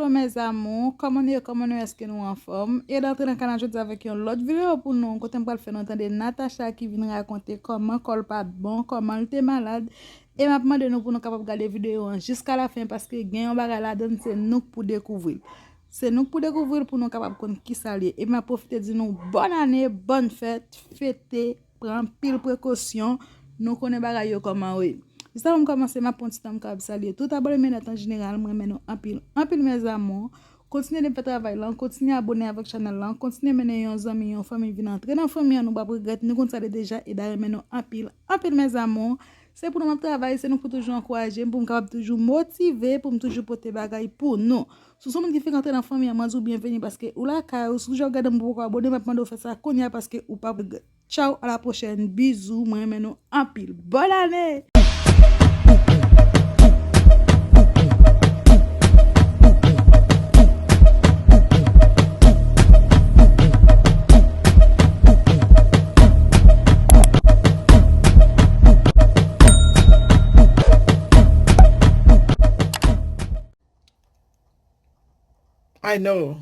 Hello mes amours, comment est-ce que nous en forme? Et d'entrer dans le canal aujourd'hui avec une autre vidéo pour nous. Quand on va faire entendre Natacha qui vient raconter comment col pas bon, comment elle était malade. Et maintenant de nous pour nous capable regarder vidéo jusqu'à la fin parce que gain on bagay la donne c'est nous pour découvrir. C'est nous pour découvrir pour nous capable connaître qui ça lié. Et m'a profiter de nous bonne année, bonne fête, fêter, prendre pile précaution, nous connaît bagay yo comment oui. Juste avant de commencer ma petite temps cap saluer tout abonné en général moi maintenant en pile mes amours continuez de faire travail là continuez à abonner avec channel là continuez mener nos amis nos famille venir entrer dans famille nous pas regretter nous comme ça déjà et d'ailleurs maintenant en pile mes amours c'est pour nous travail c'est nous pour toujours encourager pour nous capable toujours motiver pour toujours porter bagaille pour nous si vous qui fait rentrer dans famille moi vous bienvenue parce que ou la car si je regarde mon beaucoup abonner maintenant faire ça connait parce que ou pas ciao à la prochaine bisous moi maintenant en pile bonne année. I know.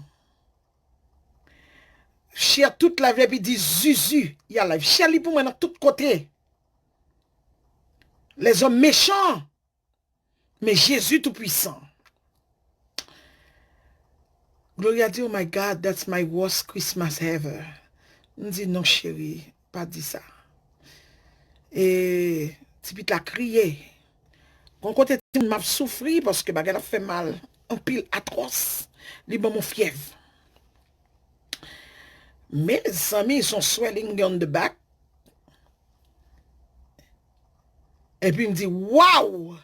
Cher toute la vie, puis dit Zuzu, il y a la vie. Cher pour moi dans tous côtés. Les hommes méchants, mais Jésus tout-puissant. Gloria dit, oh my God, that's my worst Christmas ever. On dit, non chérie, pas dit ça. Et, Tipit la crié. Quand côté, m'a souffri parce que bagarre fait mal. Un pile atroce. Li bon mon fièvre. Mes amis sont swelling on the back. Et puis il me dit, waouh!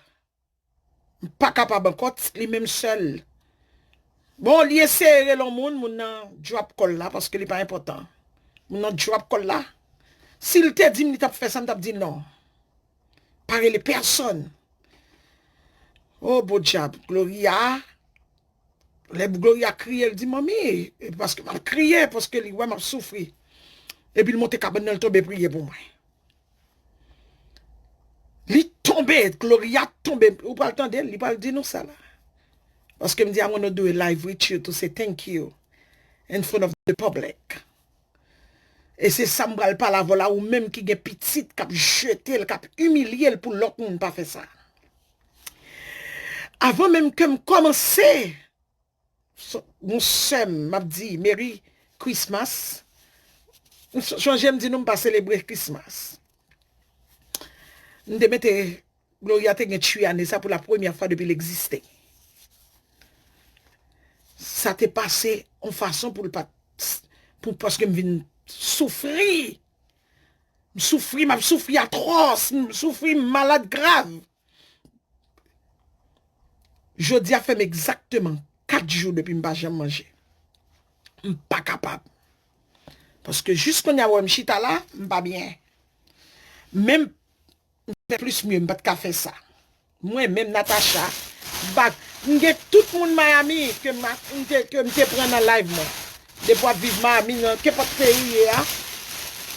Pas capable encore, li même seul. Bon, li essayer le monde, moun nan drop call là, parce que li pas important. Moun nan drop call là. S'il te dit, il t'a fait ça, il t'a dit non. Parler les personnes. Oh, beau diable, Gloria. Les Gloria crié, elle dit, mamie, parce que m'a crié, parce que lui, m'a souffri. Et puis, il monte cabane, il tombe prier pour moi. Il tombe, Gloria tombe. Ou pas le temps d'elle, il pas le dire nous ça là. Parce que me dit, I want to do a live with you to say thank you in front of the public. Et c'est ça, m'bral pas la voilà, ou même qui est petite, qui a jeté, qui a humilié pour l'autre monde pas fait ça. Avant même que me commencer, mon sem m'a dit, Merry Christmas. J'aime dire, nous pas célébrer Christmas. Nous devons mettre Gloria te tué année ça pour la première fois depuis l'exister. Ça t'est passé en façon pour parce que je viens souffrir. Je souffris atroce, je souffris malade grave. Je dis à faire exactement 4 jours depuis que je n'ai jamais mangé. Je ne suis pas capable. Parce que jusqu'à ce que je suis là, je ne suis pas bien. Même, je plus mieux, je ne peux pas faire ça. Moi, même Natacha, je tout le monde Miami que je prends dans live. Depuis que je vis Miami, que pas de pays,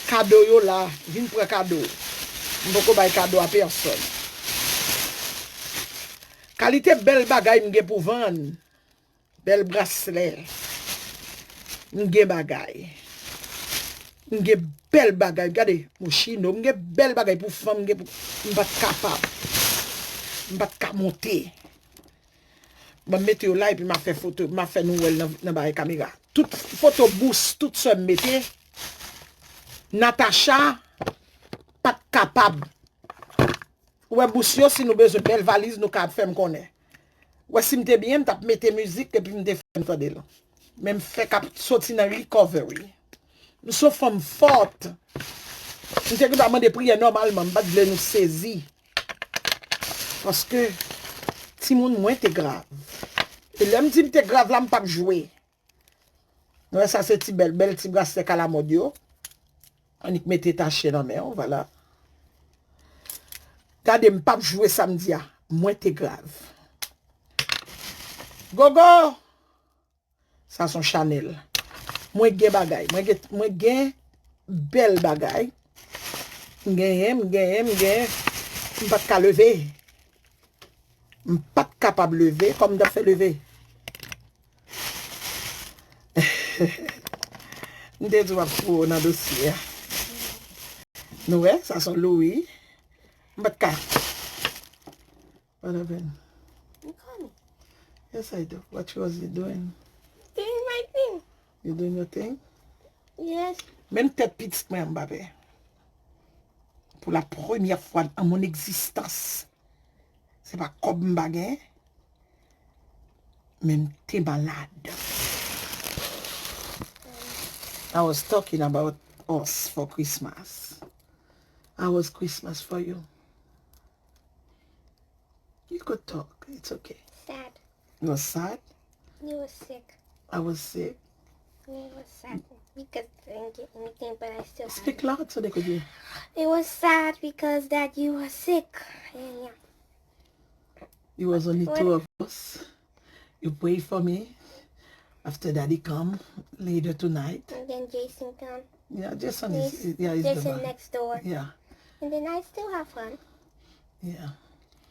cadeau là, je viens prendre cadeau. Je ne peux pas cadeau à personne. Qualité belle bagaille m'ge pour vendre. Belle bracelet. M'ge bagaille. M'ge belle bagaille. Regardez, mon chino, m'ge belle bagaille pour femme, m'ge pas capable. M'pas capable monter. M'a mettre au live puis m'a fait photo, m'a fait nouvelle dans la caméra. Toute photo boost, tout ça mettez. Natacha pas capable. Ouais, Boussio, si nous besoin de belle valise, nous cap faire me connaître. Ouais, si m'te bien, m'tap mette musique et puis m'te faire entendre là. Même fait cap sorti dans recovery. Nous sommes femmes fortes. Nous te pas demander prier normalement, pas de nous saisir. Parce que si moun moins t'es grave. Et là m'ti t'es grave là m'pas jouer. Ouais, ça c'est ti belle ti bracelet à la mode yo. On y mette taché dans main, voilà. Gade m'pas jouer samedi, moins t'es grave. Gogo! Ça son Chanel. Moi gen bagay, moi gen belle bagay. M'gen, m'pas ka lever. M'pas capable lever comme d'a fait lever. M'te di wap pou nan dosye. Nou we, sa son Louis. Mbate ka. What happened? You call me. Yes, I do. What was you doing? Doing my thing. You doing your thing? Yes. Même tête petite moi Mbappé. Pour la première fois dans mon existence. C'est pas comme baguette. Même t'es malade. I was talking about us for Christmas. How was Christmas for you? You could talk. It's okay. Sad. You was sad? You were sick. I was sick. You were sad because I didn't get anything, but I still had Speak it. loud so they could hear. It was sad because that you were sick. Yeah. It was only two of us. You prayed for me. After Daddy come later tonight. And then Jason come. Yeah, Jason is he's the Jason man. next door. Yeah, And then I still have fun. yeah.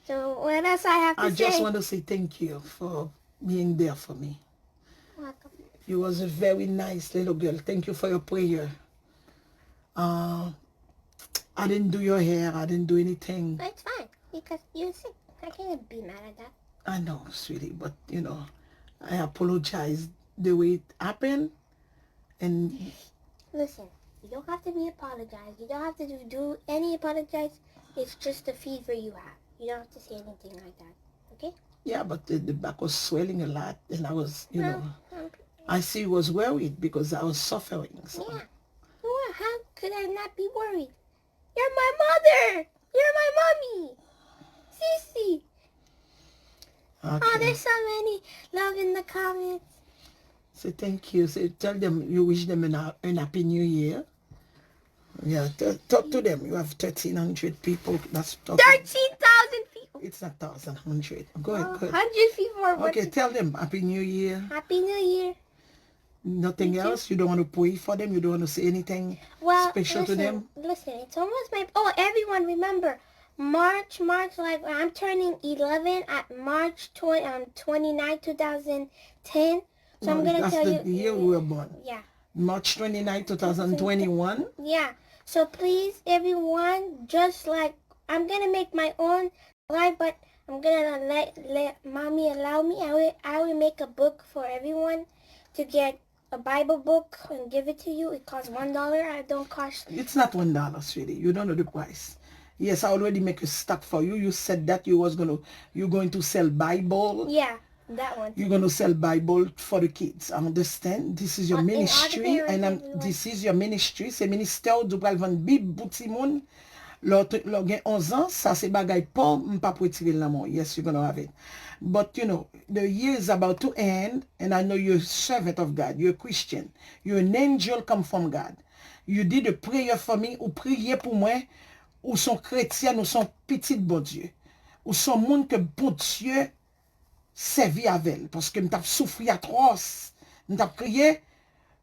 So what else I have to I say? just want to say thank you for being there for me. Welcome. You was a very nice little girl. Thank you for your prayer. I didn't do your hair. I didn't do anything. But it's fine because you're sick. I can't be mad at that. I know, sweetie, but you know, I apologize the way it happened. And Listen, you don't have to be apologized. You don't have to do any apologize. It's just a fever you have. You don't have to say anything like that. Okay? yeah, but the back was swelling a lot, and I was, you know, Um, I see you was worried because I was suffering. So. yeah. Well, how could I not be worried? You're my mother. You're my mommy. Cece. Oh, Okay. there's so many love in the comments. Say thank you. Say tell them you wish them an happy new year. Yeah, talk to them. You have 1,300 people. That's talking. 13,000 people. It's not 1,100. Go ahead. Go ahead. 100 people are Okay, watching. tell them happy new year. Happy New Year. Nothing else. You don't want to pray for them. You don't want to say anything Well, special listen, to them. Listen, it's almost my... Oh, everyone, remember, March, like, I'm turning 11 at March 29, 2010. So I'm going to That's tell the you... year we were born. Yeah. March 29, 2021. Yeah. So please, everyone, just like... I'm going to make my own live, but I'm going to let Mommy allow me. I will make a book for everyone to get a Bible book and give it to you. It costs $1. I don't cost... It's not $1, sweetie. You don't know the price. Yes, I already make a stock for you. You said that you're going to sell Bible. Yeah, that one. You're going to sell Bible for the kids. I understand. This is your And all the ministry. parents And everywhere. this is your ministry. C'est ministère du pral vendre Bible pour ti moun. Lò gen 11 ans, ça c'est bagay pa m'pa pou tirer la mon. Yes, you're going to have it. But you know, the year is about to end, and I know you're a servant of God. You're a Christian. You're an angel come from God. You did a prayer for me, ou priye pour moi, ou son chrétien, ou son petit bon Dieu. Ou son monde que bon Dieu servi avec. Parce que m'tap souffri atroce. M'tap crié,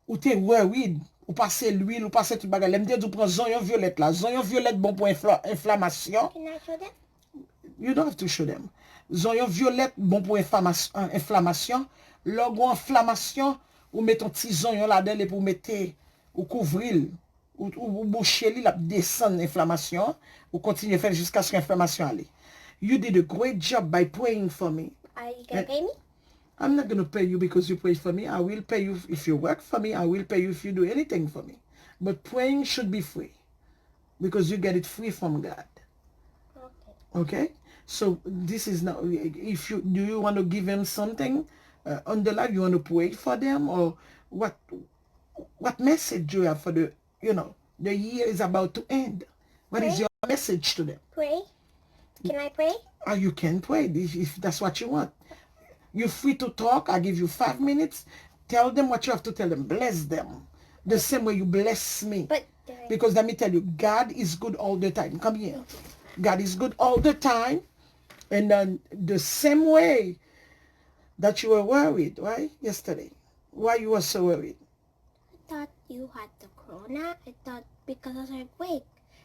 ou t'es worried. Ou passe l'huile, ou passe tout bagay. L'MD du prend zonyon violette là. Zonyon violette bon pour inflammation. Can I show them? You don't have to show them. Zonyon violette bon pour inflammation. Logo inflammation, ou met ton petit zonyon là-dedans pour mettre ou couvrir ou boucher li la descendre inflammation ou continuer faire jusqu'à ce que l'inflammation aille. You did a great job by praying for me. Are you gonna pay me? I'm not going to pay you because you prayed for me. I will pay you if you work for me. I will pay you if you do anything for me. But praying should be free because you get it free from God. Okay. Okay? So this is now, if you, do you want to give them something on the live? You want to pray for them, or what message do you have for the, you know, the year is about to end. What is Pray. your message to them? Pray? Can I pray? You can pray if that's what you want. You're free to talk. I give you 5 minutes. Tell them what you have to tell them. Bless them. The same way you bless me. But Because let me tell you, God is good all the time. Come here. God is good all the time. And then the same way that you were worried, right? Yesterday. Why you were so worried? I thought you had the corona. I thought because I was like, wait,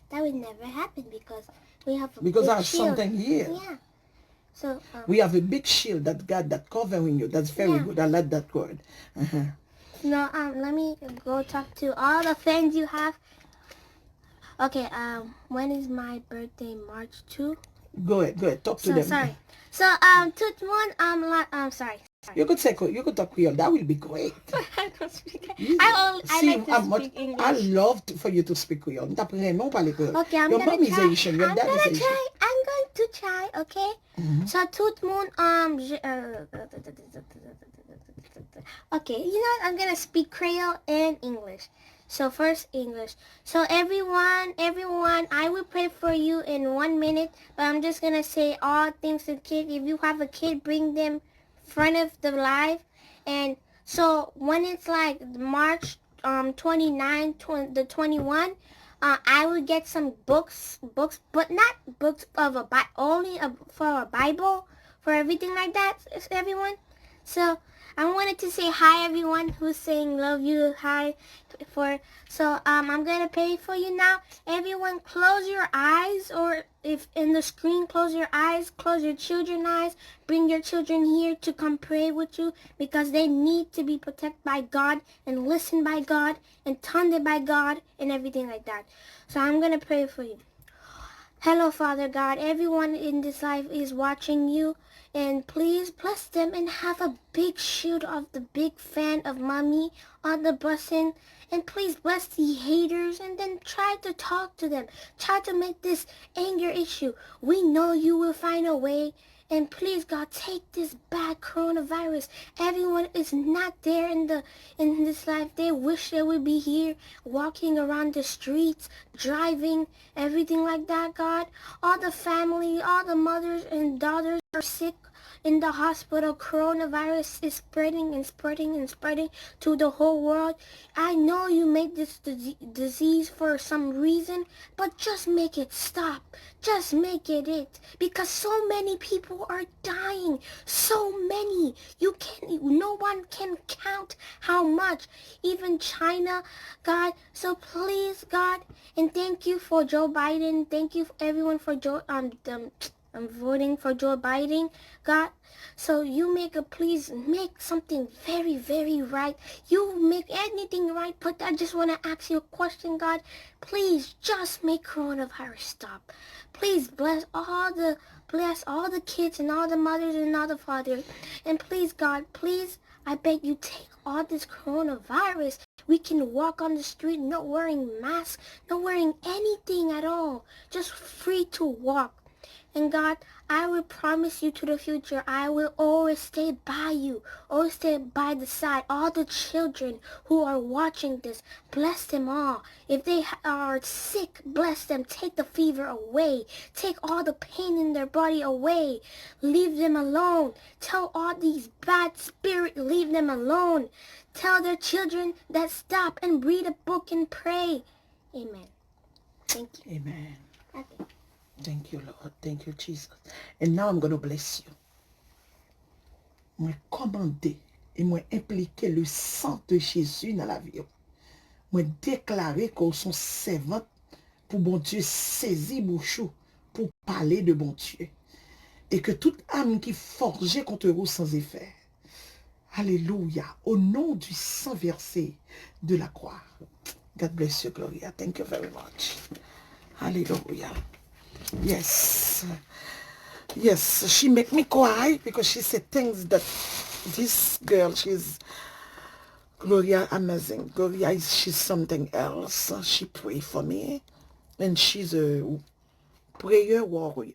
that would never happen because we have a Because big I have shield. something here. Yeah. So We have a big shield that God that covering you. That's very Yeah. good. I like that word. No, let me go talk to all the friends you have. Okay, when is my birthday? March 2? Go ahead. Talk to So, them. sorry. So, Tout Moon, sorry. You could talk Creole. That will be great. I don't speak. I like to speak English. I love for you to speak Creole. Okay, I'm your gonna mom is try. Haitian. Your dad is Haitian. I'm going to try, okay? So, Tout Moon, okay, you know what? I'm gonna speak Creole and English. So first English. So everyone, I will pray for you in 1 minute, but I'm just gonna say all things to the kid. If you have a kid, bring them front of the live. And so when it's like March 29, the 21, I will get some books, but not books of only for a Bible, for everything like that, everyone. So I wanted to say hi everyone who's saying love you, hi so I'm gonna pray for you now. Everyone close your eyes, or if in the screen close your eyes, close your children's eyes, bring your children here to come pray with you, because they need to be protected by God and listened by God and tended by God and everything like that. So I'm gonna pray for you. Hello, Father God. Everyone in this life is watching you. And please bless them and have a big shield of the big fan of Mommy on the button. And please bless the haters and then try to talk to them. Try to make this anger issue. We know you will find a way. And please, God, take this bad coronavirus. Everyone is not there in this life. They wish they would be here, walking around the streets, driving, everything like that, God. All the family, all the mothers and daughters are sick in the hospital. Coronavirus is spreading and spreading and spreading to the whole world. I know you made this disease for some reason, but just make it stop. Just make it. Because so many people are dying. So many. No one can count how much. Even China, God. So please, God, and thank you for Joe Biden. Thank you everyone for I'm voting for Joe Biden, God. So you please make something very, very right. You make anything right, but I just want to ask you a question, God. Please just make coronavirus stop. Please bless all the kids and all the mothers and all the fathers. And please, God, please, I beg you, take all this coronavirus. We can walk on the street not wearing masks, not wearing anything at all. Just free to walk. And God, I will promise you to the future, I will always stay by you, always stay by the side. All the children who are watching this, bless them all. If they are sick, bless them. Take the fever away. Take all the pain in their body away. Leave them alone. Tell all these bad spirits, leave them alone. Tell their children that stop and read a book and pray. Amen. Thank you. Amen. Okay. Thank you, Lord. Thank you, Jesus. And now I'm going to bless you. Moi commandé et moi impliqué le sang de Jésus dans la vie. Moi déclaré qu'on sont servantes pour bon Dieu saisi bouchou pour parler de bon Dieu. Et que toute âme qui forgeait contre vous sans effet. Alléluia. Au nom du sang versé de la croix. God bless you, Gloria. Thank you very much. Hallelujah. Yes, she make me cry because she said things that this girl, she's Gloria, amazing. Gloria, she's something else. She pray for me, and she's a prayer warrior.